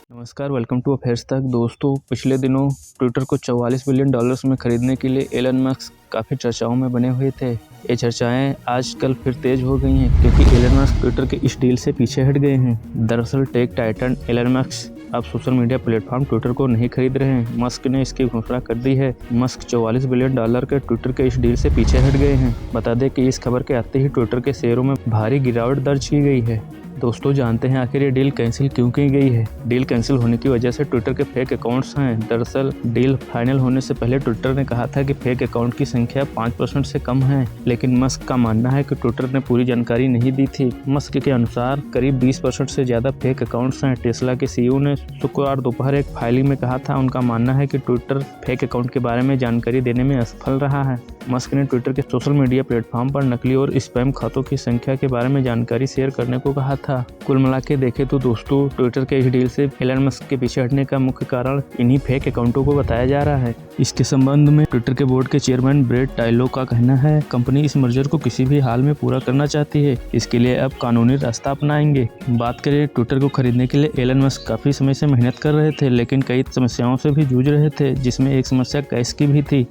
नमस्कार, welcome to affairs तक। दोस्तों, पिछले दिनों ट्विटर को $44 बिलियन में खरीदने के लिए एलन मस्क काफ़ी चर्चाओं में बने हुए थे। ये चर्चाएं आजकल फिर तेज हो गई हैं क्योंकि एलन मस्क ट्विटर के इस डील से पीछे हट गए हैं। दरअसल टेक टाइटन एलन मस्क अब सोशल मीडिया प्लेटफॉर्म ट्विटर को नहीं खरीद रहे हैं। मस्क ने इसकी घोषणा कर दी है। मस्क $44 बिलियन के ट्विटर के इस डील से पीछे हट गए हैं। बता दें कि इस खबर के आते ही ट्विटर के शेयरों में भारी गिरावट दर्ज की गई है। दोस्तों, जानते हैं आखिर ये डील कैंसिल क्यों की गई है। डील कैंसिल होने की वजह से ट्विटर के फेक अकाउंट्स हैं। दरअसल डील फाइनल होने से पहले ट्विटर ने कहा था कि फेक अकाउंट की संख्या 5% से कम है, लेकिन मस्क का मानना है कि ट्विटर ने पूरी जानकारी नहीं दी थी। मस्क के अनुसार करीब 20% से ज्यादा फेक अकाउंट्स हैं। टेस्ला के सीईओ ने शुक्रवार दोपहर एक फाइलिंग में कहा था उनका मानना है कि ट्विटर फेक अकाउंट के बारे में जानकारी देने में असफल रहा है। मस्क ने ट्विटर के सोशल मीडिया प्लेटफॉर्म पर नकली और स्पैम खातों की संख्या के बारे में जानकारी शेयर करने को कहा था। कुल मिला के देखें तो दोस्तों, ट्विटर के इस डील से एलन मस्क के पीछे हटने का मुख्य कारण इन्हीं फेक अकाउंटों को बताया जा रहा है। इसके संबंध में ट्विटर के बोर्ड के चेयरमैन ब्रेट टायलो का कहना है, कंपनी इस मर्जर को किसी भी हाल में पूरा करना चाहती है। इसके लिए अब कानूनी रास्ता अपनाएंगे। बात करें ट्विटर को खरीदने के लिए एलन मस्क काफी समय से मेहनत कर रहे थे, लेकिन कई समस्याओं से भी जूझ रहे थे, जिसमें एक समस्या कैश की भी थी।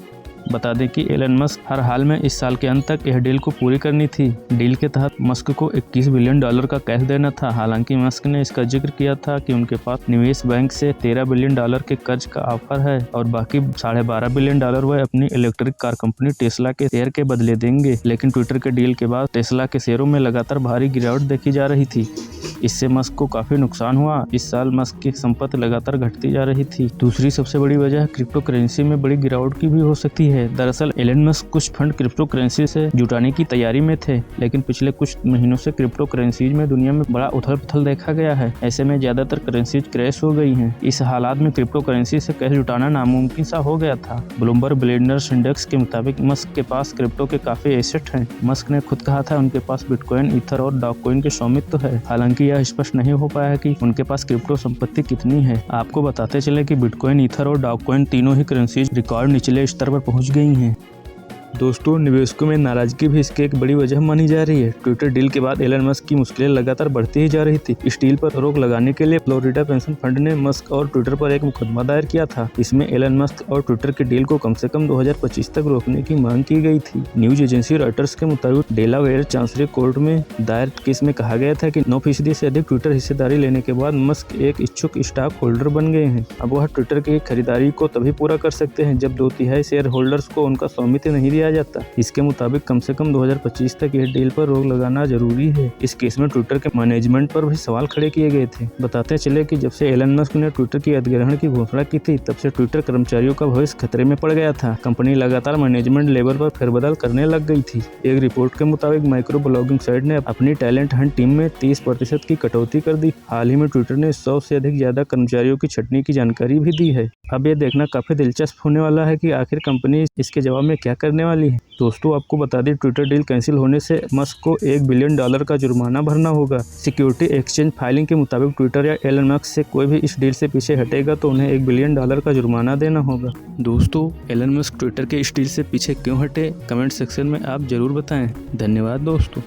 बता दें कि एलन मस्क हर हाल में इस साल के अंत तक यह डील को पूरी करनी थी। डील के तहत मस्क को $21 बिलियन का कैश देना था। हालांकि मस्क ने इसका जिक्र किया था कि उनके पास निवेश बैंक से $13 बिलियन के कर्ज का ऑफर है और बाकी $12.5 बिलियन वह अपनी इलेक्ट्रिक कार कंपनी टेस्ला के शेयर के बदले देंगे। लेकिन ट्विटर के डील के बाद टेस्ला के शेयरों में लगातार भारी गिरावट देखी जा रही थी। इससे मस्क को काफी नुकसान हुआ। इस साल मस्क की संपत्ति लगातार घटती जा रही थी। दूसरी सबसे बड़ी वजह क्रिप्टो करेंसी में बड़ी गिरावट की भी हो सकती है। दरअसल एलन मस्क कुछ फंड क्रिप्टो करेंसी से जुटाने की तैयारी में थे, लेकिन पिछले कुछ महीनों से क्रिप्टो करेंसीज में दुनिया में बड़ा उथल पुथल देखा गया है। ऐसे में ज्यादातर करेंसीज क्रैश हो गई हैं। इस हालात में क्रिप्टो करेंसी से कैश जुटाना नामुमकिन सा हो गया था। ब्लूमबर्ग बिलियनर्स इंडेक्स के मुताबिक मस्क के पास क्रिप्टो के काफी एसेट हैं। मस्क ने खुद कहा था उनके पास बिटकॉइन, ईथर और डॉगकॉइन के स्वामित्व है। हालांकि यह स्पष्ट नहीं हो पाया कि उनके पास क्रिप्टो संपत्ति कितनी है। आपको बताते चले कि बिटकॉइन, ईथर और डॉगकॉइन तीनों ही करेंसीज रिकॉर्ड निचले स्तर पर पहुंच गई हैं। दोस्तों, निवेशकों में नाराजगी भी इसकी एक बड़ी वजह मानी जा रही है। ट्विटर डील के बाद एलन मस्क की मुश्किलें लगातार बढ़ती ही जा रही थी। इस डील पर रोक लगाने के लिए फ्लोरिडा पेंशन फंड ने मस्क और ट्विटर पर एक मुकदमा दायर किया था। इसमें एलन मस्क और ट्विटर के डील को कम से कम 2025 तक रोकने की मांग की गई थी। न्यूज एजेंसी रॉयटर्स के मुताबिक डेलावेयर चांसरी कोर्ट में दायर केस में कहा गया था कि 9% से अधिक ट्विटर हिस्सेदारी लेने के बाद मस्क एक इच्छुक स्टॉक होल्डर बन गए हैं। अब वह ट्विटर की खरीदारी को तभी पूरा कर सकते हैं जब 2/3 शेयर होल्डर्स को उनका स्वामित्व नहीं दिया जाता। इसके मुताबिक कम से कम 2025 तक यह डील पर रोक लगाना जरूरी है। इस केस में ट्विटर के मैनेजमेंट पर भी सवाल खड़े किए गए थे। बताते चले कि जब से एलन मस्क ने ट्विटर की अधिग्रहण की घोषणा की थी, तब से ट्विटर कर्मचारियों का भविष्य खतरे में पड़ गया था। कंपनी लगातार मैनेजमेंट लेवल पर फेरबदल करने लग गई थी। एक रिपोर्ट के मुताबिक माइक्रो ब्लॉगिंग साइट ने अपनी टैलेंट हंट टीम में 30% की कटौती कर दी। हाल ही में ट्विटर ने 100 से अधिक ज्यादा कर्मचारियों की छटनी की जानकारी भी दी है। अब यह देखना काफी दिलचस्प होने वाला है कि आखिर कंपनी इसके जवाब में क्या करने वाली है। दोस्तों, आपको बता दें, ट्विटर डील कैंसिल होने से मस्क को $1 बिलियन का जुर्माना भरना होगा। सिक्योरिटी एक्सचेंज फाइलिंग के मुताबिक ट्विटर या एलन मस्क से कोई भी इस डील से पीछे हटेगा तो उन्हें $1 बिलियन का जुर्माना देना होगा। दोस्तों, एलन मस्क ट्विटर के इस डील से पीछे क्यों हटे, कमेंट सेक्शन में आप जरूर बताएं। धन्यवाद दोस्तों।